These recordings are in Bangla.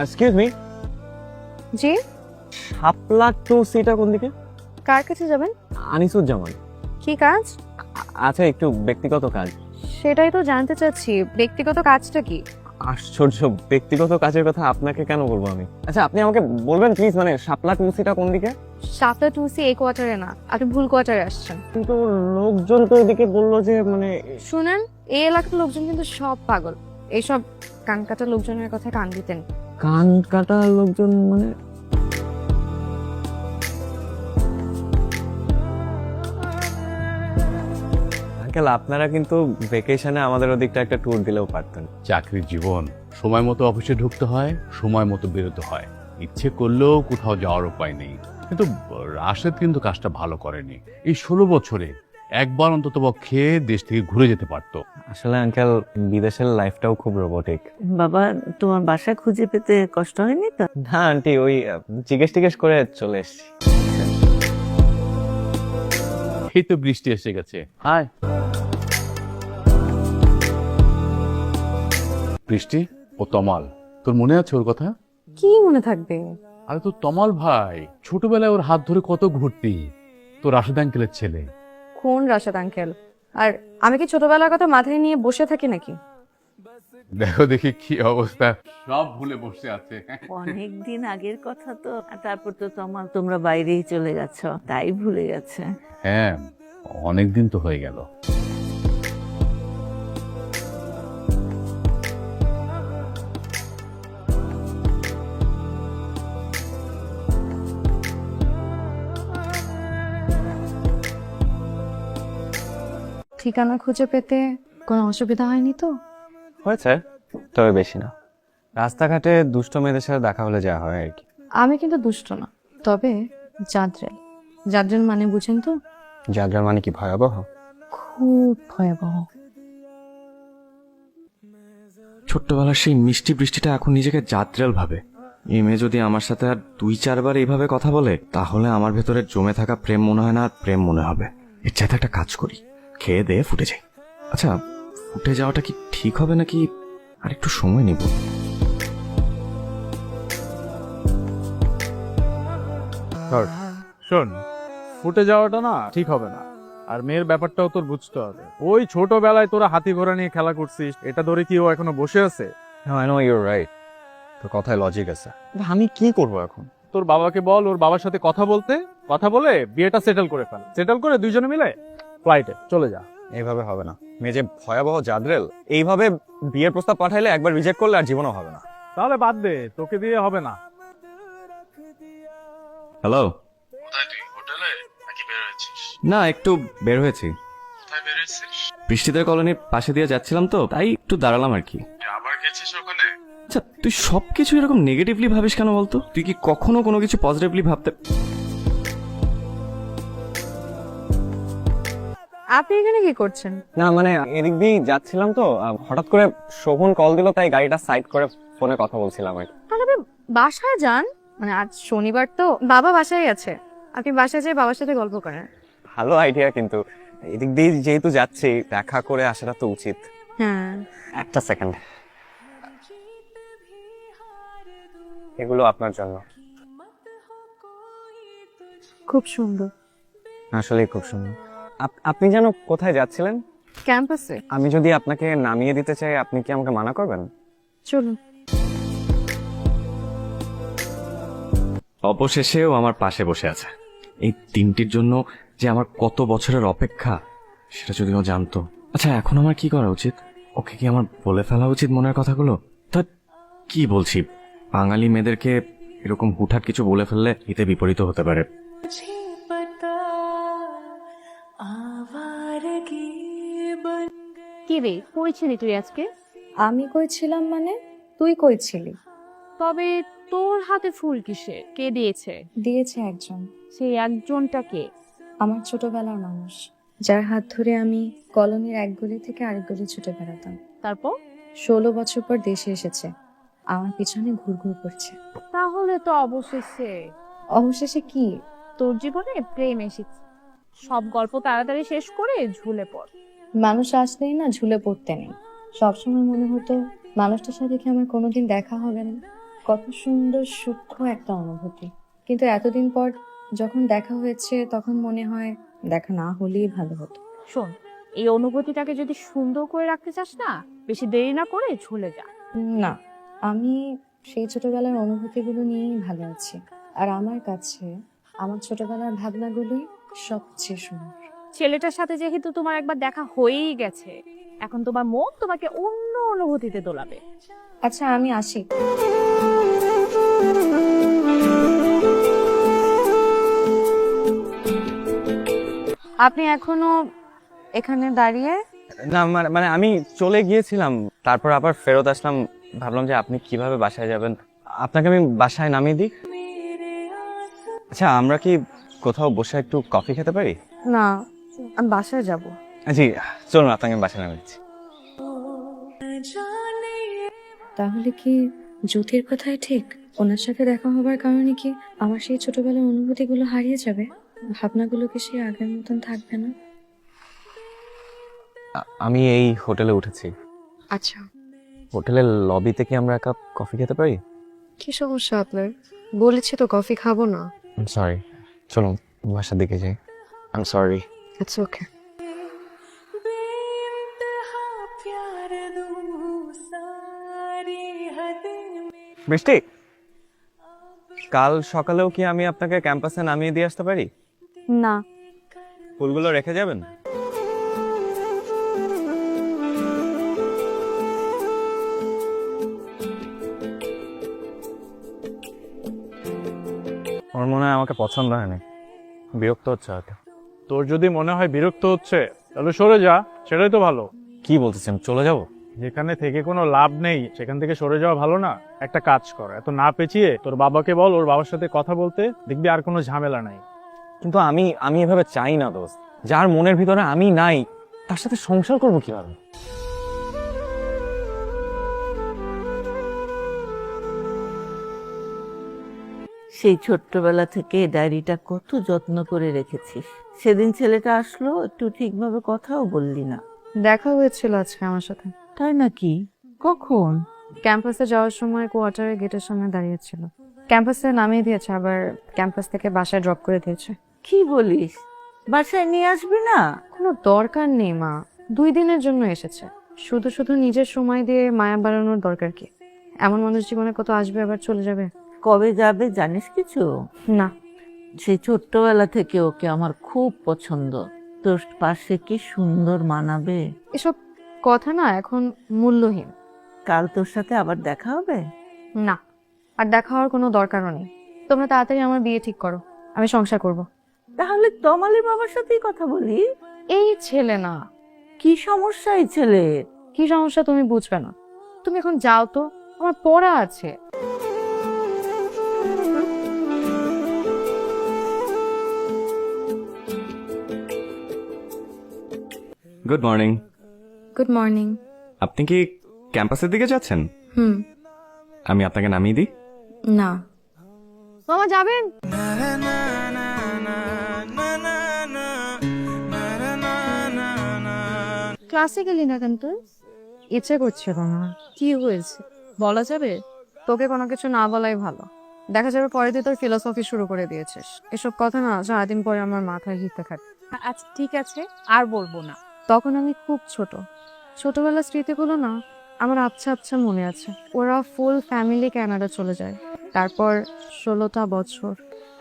এক্সকিউজ মি, জি, শাপলা টু সিটা কোন দিকে? কার কাছে যাবেন? আনিসুজ্জামান। কি কাজ? আচ্ছা, একটু ব্যক্তিগত কাজ। সেটাই তো জানতে চাচ্ছি, ব্যক্তিগত কাজটা কি? আশ্চর্য, ব্যক্তিগত কাজের কথা আপনাকে কেন বলবো আমি? আচ্ছা, আপনি আমাকে বলবেন প্লিজ, মানে শাপলা টু সিটা কোন দিকে? সাতটা টুসি এই কোয়ার্টারে না, আপনি ভুল কোয়ার্টারে আসছেন। কিন্তু লোকজন তো এদিকে বললো যে মানে শুনেন, এই এলাকার লোকজন কিন্তু সব পাগল। এইসব কানকাটা লোকজনের কথা কান দিতেন। কান কাটা লোকজন মানে আঙ্কেল, আপনারা কিন্তু ভেকেশনে আমাদের ওদিকটা একটা ট্যুর দিলেও পারতেন। চাকরির জীবন, সময় মতো অফিসে ঢুকতে হয়, সময় মতো বেরোতে হয়। ইচ্ছে করলেও কোথাও যাওয়ার উপায় নেই। কিন্তু রাশেদ কিন্তু কাজটা ভালো করেনি। এই 16 বছরে একবার অন্তত খেয়ে দেশ থেকে ঘুরে যেতে পারতো। আসলে আঙ্কেল, বিদেশের লাইফটাও খুব রোবটিক। বাবা, তোমার বাসা খুঁজে পেতে কষ্ট হয়নি তো? না আন্টি, ওই জিজ্ঞেস করে চলে এসেছি। এই তো বৃষ্টি এসে গেছে। হাই বৃষ্টি, ও তমাল, তোর মনে আছে ওর কথা? কি মনে থাকবে? আরে তো তমাল ভাই, ছোটবেলায় ওর হাত ধরে কত ঘুরতি। তো রাশেদ আঙ্কেলের ছেলে। কোন রাশাদ আঙ্কেল? আর আমি কি ছোটবেলার কথা মাথায় নিয়ে বসে থাকি নাকি? দেখো দেখি কি অবস্থা, সব ভুলে বসে আছে। অনেক দিন আগের কথা তো। আর তারপর তো তোমরা বাইরেই চলে গেছো, তাই ভুলে গেছে। হ্যাঁ, অনেকদিন তো হয়ে গেল। ঠিকানা খুঁজে পেতে কোনো অসুবিধা হয়নি তো? হয়েছে, তবে বেশি না। রাস্তাঘাটে দুষ্ট মেয়েদের সাথে দেখা হলে যা হয় আর কি। আমি কিন্তু দুষ্ট না, তবে জাদ্রেল। জাদ্রেল মানে বুঝেন তো? যার মানে কি ভয়াবহ? খুব ভয়াবহ। ছোট্টবেলার সেই মিষ্টি বৃষ্টিটা এখন নিজেকে জাত্রেল ভাবে। এই মেয়ে যদি আমার সাথে আর 2-4 বার এইভাবে কথা বলে, তাহলে আমার ভেতরে জমে থাকা প্রেম মনে হয় না আর প্রেম মনে হবে। এর চাইতে একটা কাজ করি, খেয়ে দিয়ে ফুটে যাই। আচ্ছা, ফুটে যাওয়াটা কি ঠিক হবে নাকি আর একটু সময় নিব? শোন, ফুটে যাওয়াটা না ঠিক হবে না। আর মেয়ের ব্যাপারটাও তোর বুঝতে হবে। ওই ছোটবেলায় তোরা হাতি ঘোড়া নিয়ে খেলা করছিস, এটা ধরে কি ও এখনো বসে আছে? আই নো ইউর রাইট, তোর কথায় লজিক আছে। আমি কি করব এখন? তোর বাবাকে বল ওর বাবার সাথে কথা বলতে, কথা বলে বিয়েটা সেটেল করে ফেল। সেটেল করে দুইজনে মিলে ফ্লাইটে চলে যা। এইভাবে হবে না। মেয়ে যে ভয়াবহ জাদ্রেল, এইভাবে বিয়ের প্রস্তাব পাঠাইলে একবার রিজেক্ট করলে আর জীবনও হবে না। তাহলে বাদ দে, তোকে দিয়ে হবে না। হ্যালো। কোথায় তুই? হোটেলে নাকি বের হয়েছিস? না, একটু বের হয়েছি। কোথায় বের হয়েছিস? বৃষ্টিদের কলোনির পাশে দিয়ে যাচ্ছিলাম তো, তাই একটু দাঁড়ালাম আর কি। তুই আবার গেছিস ওখানে? আচ্ছা, তুই সবকিছু এরকম নেগেটিভলি ভাবিস কেন বলতো? তুই কি কখনো কোনো কিছু পজিটিভলি ভাবতে? আপনি এখানে কি করছেন? না মানে এদিক দিয়ে যাচ্ছিলাম তো, হঠাৎ করে শোভন কল দিল, তাই গাড়িটা সাইড করে ফোনে কথা বলছিলাম আর কি। তাহলে আপনি বাসায় যান, মানে আজ শনিবার তো, বাবা বাসায় আছে। আপনি বাসায় যেয়ে বাবার সাথে গল্প করেন। ভালো আইডিয়া, কিন্তু এদিক দিয়ে যেহেতু যাচ্ছি, দেখা করে আসাটা তো উচিত। হ্যাঁ, একটা সেকেন্ড, এগুলো আপনার জন্য। খুব সুন্দর। আসলেই খুব সুন্দর। আপনি যেন কোথায় যাচ্ছিলেন? ক্যাম্পাসে। আমি যদি আপনাকে নামিয়ে দিতে চাই, আপনি কি আমাকে মানা করবেন? চলুন। অবশেষেও আমার পাশে বসে আছে। এই দিনটির জন্য যে আমার কত বছরের অপেক্ষা, সেটা যদি ও জানতো। আচ্ছা, এখন আমার কি করা উচিত? ওকে কি আমার বলে ফেলা উচিত মনের কথাগুলো? তা কি বলছি, বাঙালি মেয়েদেরকে এরকম হুটহাট কিছু বলে ফেললে এতে বিপরীত হতে পারে। কি রে, কইছিলি তুই আজকে? আমি কইছিলাম মানে? তুই কইছিলি। তবে তোর হাতে ফুল কিসে? কে দিয়েছে? দিয়েছে একজন, সেই একজনটা কে? আমার ছোটবেলার মানুষ, যার হাত ধরে আমি কলোনির এক গলি থেকে আরেক গলি ছুটে বেড়াতাম। তারপর? 16 বছর পর দেশে এসেছে, আমার পিছনে ঘুরঘুর করছে। তাহলে তো অবশেষে অবশেষে কি? তোর জীবনে প্রেম এসেছে। সব গল্প তাড়াতাড়ি শেষ করে ঝুলে পড়। মানুষ আসলেই না ঝুলে পড়তে নেই। সবসময় মনে হতো মানুষটার সাথে কি আমার কোনোদিন দেখা হবে না। কত সুন্দর সূক্ষ্ম একটা অনুভূতি, কিন্তু এতদিন পর যখন দেখা হয়েছে তখন মনে হয় দেখা না হলেই ভালো হতো। শোন, এই অনুভূতিটাকে যদি সুন্দর করে রাখতে চাস না, বেশি দেরি না করে চলে যা। না, আমি সেই ছোটবেলার অনুভূতিগুলো নিয়েই ভালো আছি, আর আমার কাছে আমার ছোটবেলার ভাবনাগুলোই সবচেয়ে সুন্দর। ছেলেটার সাথে যেহেতু তোমার একবার দেখা হয়েই গেছে, এখন তোমার মন তোমাকে অন্য অনুভূতিতে দোলাবে। আচ্ছা, আমি আসি। আপনি এখনো এখানে দাঁড়িয়ে? না মানে আমি চলে গিয়েছিলাম, তারপর আবার ফেরত আসলাম। ভাবলাম যে আপনি কিভাবে বাসায় যাবেন, আপনাকে আমি বাসায় নামিয়ে দিই। আচ্ছা, আমরা কি কোথাও বসে একটু কফি খেতে পারি? না, আমি বাসায় যাব। জি চলুন, আপনাকে আমি বাসায় নামিয়ে দিচ্ছি। তাহলে কি জ্যোতির কথাই ঠিক? ওনার সাথে দেখা হবার কারণে কি আমার সেই ছোটবেলার অনুভূতিগুলো হারিয়ে যাবে? ভাবনাগুলো কি সেই আগের মতন থাকবে না? আমি এই হোটেলে উঠেছি। আচ্ছা, হোটেলের লবিতে কি আমরা এক কাপ কফি খেতে পারি? কি সমস্যা আপনার? বলেছি তো কফি খাবো না। সরি, চলুন বাসার দিকে যাই। I am sorry. It's okay. বৃষ্টি, কাল সকালেও কি আমি আপনাকে ক্যাম্পাসে নামিয়ে দিয়ে আসতে পারি? না, ফুলগুলো রেখে যাবেন? ওর মনে হয় আমাকে পছন্দ হয়নি, বিরক্ত হচ্ছে হয়তো। তোর যদি মনে হয় বিরক্ত হচ্ছে তাহলে সরে যা, সেটাই তো ভালো। কি বলতেছেন, চলে যাব? যেখানে থেকে কোনো লাভ নেই সেখান থেকে সরে যাওয়া ভালো না? একটা কাজ কর, এত না পেঁচিয়ে তোর বাবাকে বল ওর বাবার সাথে কথা বলতে, দেখবি আর কোনো ঝামেলা নাই। কিন্তু আমি এভাবে চাই না দোস্ত। যার মনের ভিতরে আমি নাই তার সাথে সংসার করবো কিভাবে? সেই ছোট্টবেলা থেকে ডায়েরিটা কত যত্ন করে রেখেছিস। সেদিন ছেলেটা আসলো, একটু ঠিকভাবে কথাও বললি না। দেখা হয়েছিল আজকে আমার সাথে। তাই নাকি? কখন? ক্যাম্পাসে যাওয়ার সময় কোয়ার্টারের গেটের সামনে দাঁড়িয়েছিল। ক্যাম্পাসে নামিয়ে দিয়েছে, আবার ক্যাম্পাস থেকে বাসায় ড্রপ করে দিয়েছে। কি বলিস? বাসায় নিয়ে আসবি না? কোনো দরকার নেই মা, 2 দিনের জন্য এসেছে। শুধু শুধু নিজের সময় দিয়ে মায়া বাড়ানোর দরকার কি? এমন মানুষ জীবনে কত আসবে আবার চলে যাবে। কবে যাবে জানিস কিছু? না, সেই ছোট্টবেলা থেকে ওকে আমার খুব পছন্দ। তোর পাশে কি সুন্দর মানাবে। এসব কথা না এখন মূল্যহীন। কাল তোর সাথে আবার দেখা হবে? না, আর দেখা হওয়ার কোনো দরকারও নেই। তোমরা তাড়াতাড়ি আমার বিয়ে ঠিক করো, আমি সংসার করব। তাহলে তমালের বাবার সাথেই কথা বলি। এই ছেলে না। কি সমস্যা এই ছেলের? কি সমস্যা তুমি বুঝবে না। তুমি এখন যাও তো, আমার পড়া আছে। Good morning. Good morning. আপনি কি ক্যাম্পাসের দিকে যাচ্ছেন? হুম। আমি আপনাকে নামিয়ে দিই? না। মামা যাবেন? ক্লাসে গেলি না কেন তুই? ইচ্ছে করছিল না। কি হয়েছে বলা যাবে? তোকে কোনো কিছু না বলাই ভালো। দেখা যাবে পরে তুই তোর ফিলোসফি শুরু করে দিয়েছিস। এসব কথা না সারাদিন পরে আমার মাথায় হিতে থাকে। আচ্ছা ঠিক আছে, আর বলবো না। তখন আমি খুব ছোটবেলার স্মৃতিগুলো না আমার আবছা আবছা মনে আছে। ওরা ফুল ফ্যামিলি কানাডা চলে যায়, তারপর 16টা বছর।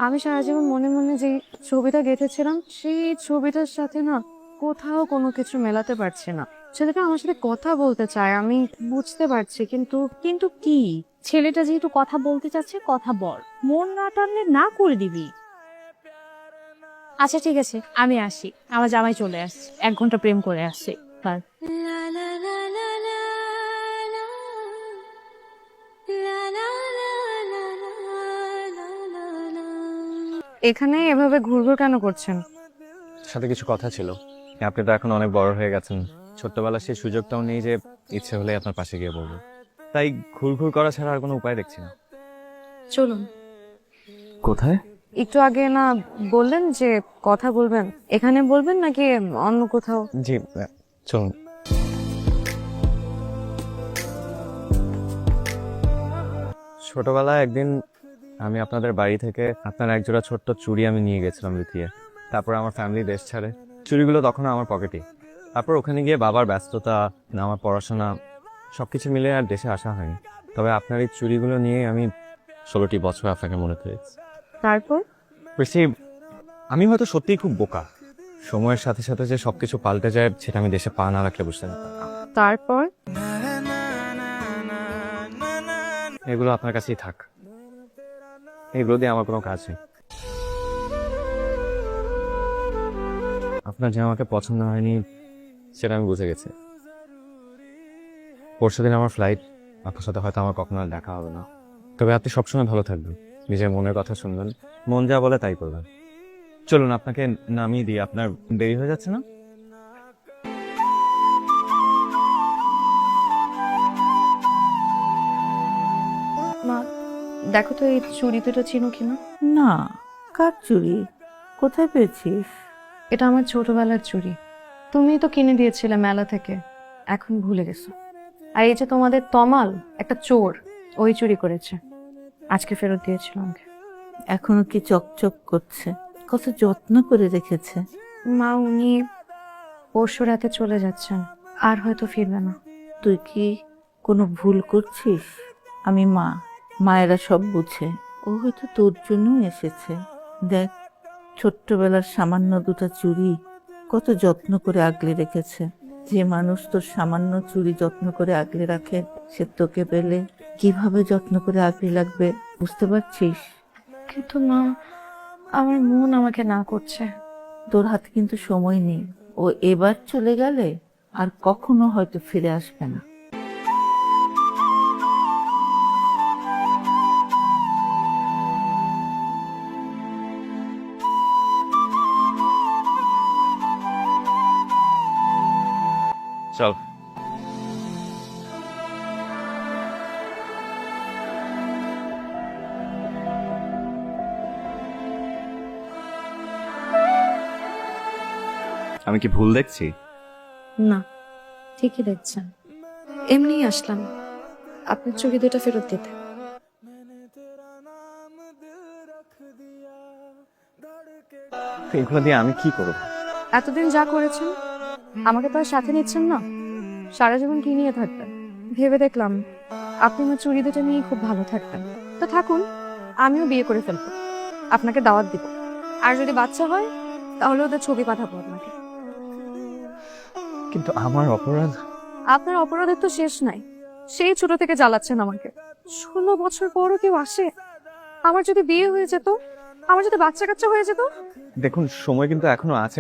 আমি সারা জীবন মনে মনে যে ছবিটা গেঁথেছিলাম, সেই ছবিটার সাথে না কোথাও কোনো কিছু মেলাতে পারছি না। ছেলেটা আমার সাথে কথা বলতে চায়, আমি বুঝতে পারছি, কিন্তু কিন্তু কি, ছেলেটা যেহেতু কথা বলতে চাচ্ছে কথা বল, মন না টানলে না করে দিবি। আচ্ছা ঠিক আছে, আমি আসি, আমার জামাই চলে আসছে, 1 ঘন্টা প্রেম করে আসছে। বাই। এখানে এভাবে ঘুরঘুর কেন করছেন? সাথে কিছু কথা ছিল। আপনি তো এখন অনেক বড় হয়ে গেছেন, ছোট্টবেলার সেই সুযোগটাও নেই যে ইচ্ছে হলে আপনার পাশে গিয়ে বলবো। তাই ঘুরঘুর করা ছাড়া আর কোনো উপায় দেখছি না। চলুন। কোথায়? একটু আগে না বললেন যে কথা বলবেন, এখানে বলবেন নাকি অন্য কোথাও? জি চলুন। ছোটবেলায় একদিন আমি আপনাদের বাড়ি থেকে আপনার একজোড়া ছোট্ট চুড়ি আমি নিয়ে গেছিলাম লুকিয়ে। তারপর আমার ফ্যামিলি দেশ ছাড়ে, চুড়িগুলো তখনও আমার পকেটে। তারপর ওখানে গিয়ে বাবার ব্যস্ততা, আমার পড়াশোনা সবকিছু মিলে আর দেশে আসা হয়নি। তবে আপনার এই চুড়িগুলো নিয়ে আমি 16টি বছর আপনাকে মনে করেছি। তারপর বেশি আমি হয়তো সত্যিই খুব বোকা, সময়ের সাথে সাথে যে সবকিছু পাল্টে যায় সেটা আমি দেশে পা না রাখলে বুঝতে পারতাম না। তারপর এগুলো আপনার কাছেই থাক, এগুলো দিয়ে আমার কোনো কাজ নেই। আপনার যে আমাকে পছন্দ হয়নি সেটা আমি বুঝে গেছি। পরশুদিন আমার ফ্লাইট, আপনার সাথে হয়তো আমার কখনো আর দেখা হবে না। তবে আপনি সবসময় ভালো থাকবেন, নিজের মনের কথা শুনবেন, মন যা বলে তাই করবেন। চলুন আপনাকে নামিয়ে দিই, আপনার দেরি হয়ে যাচ্ছে না? মা দেখো তো এই চুড়ি দুটো চিনো কিনা? না, কার চুড়ি? কোথায় পেয়েছিস? এটা আমার ছোটবেলার চুড়ি, তুমি তো কিনে দিয়েছিলে মেলা থেকে, এখন ভুলে গেছো। আর এই যে তোমাদের তমাল, একটা চোর, ওই চুরি করেছে, আজকে ফেরত দিয়েছিল আমাকে। এখনো কি চকচক করছে? কত যত্ন করে রেখেছে। মা উনি পরশু রাতে চলে যাচ্ছেন, আর হয়তো ফিরবে না। তুই কি কোনো ভুল করছিস? আমি মা, মায়েরা সব বুঝে। ও হয়তো তোর জন্যই এসেছে। দেখ, ছোট্টবেলার সামান্য দুটো চুড়ি কত যত্ন করে আগলে রেখেছে। যে মানুষ তোর সামান্য চুড়ি যত্ন করে আগলে রাখে, সে তোকে পেলে কিভাবে যত্ন করে আগলে রাখবে বুঝতে পারছিস? কিন্তু মা, আমার মন আমাকে না করছে। তোর হাতে কিন্তু সময় নেই। ও এবার চলে গেলে আর কখনো হয়তো ফিরে আসবে না। চল। আমি কি ভুল দেখছি? না, ঠিকই দেখছেন। এমনিই আসলাম আপনার চুড়ি দুটো ফেরত দিতে। এগুলো দিয়ে আমি কি করব? এতদিন যা করেছেন, আমাকে তো আর সাথে নিচ্ছেন না, সারা জীবন কি নিয়ে থাকবেন? ভেবে দেখলাম আপনি আমার চুড়ি দুটো নিয়ে খুব ভালো থাকবেন। তো থাকুন, আমিও বিয়ে করে ফেলবো, আপনাকে দাওয়াত দিব। আর যদি বাচ্চা হয় তাহলে ওদের ছবি পাঠাবো আপনাকে। কিন্তু আমার অপরাধ। আপনার অপরাধের তো শেষ নাই, সেই ছোট থেকে জ্বালাচ্ছেন আমাকে। 16 বছর পরও কেউ আসে? আমার যদি বিয়ে হয়ে যেত, আমার যদি বাচ্চা কাচ্চা হয়ে যেত। দেখুন, সময় কিন্তু এখনো আছে,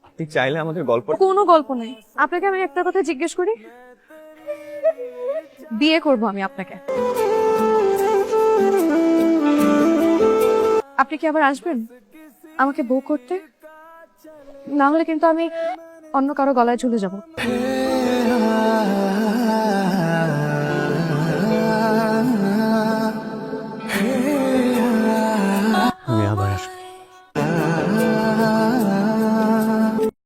আপনি চাইলে আমাদের গল্প। কোনো গল্প নেই। আপনাকে আমি একটা কথা জিজ্ঞেস করি, বিয়ে করব আমি আপনাকে, আপনি কি আবার আসবেন আমাকে বউ করতে? না হলে কিন্তু আমি অন্য কারো গলায় ঝুলে যাব।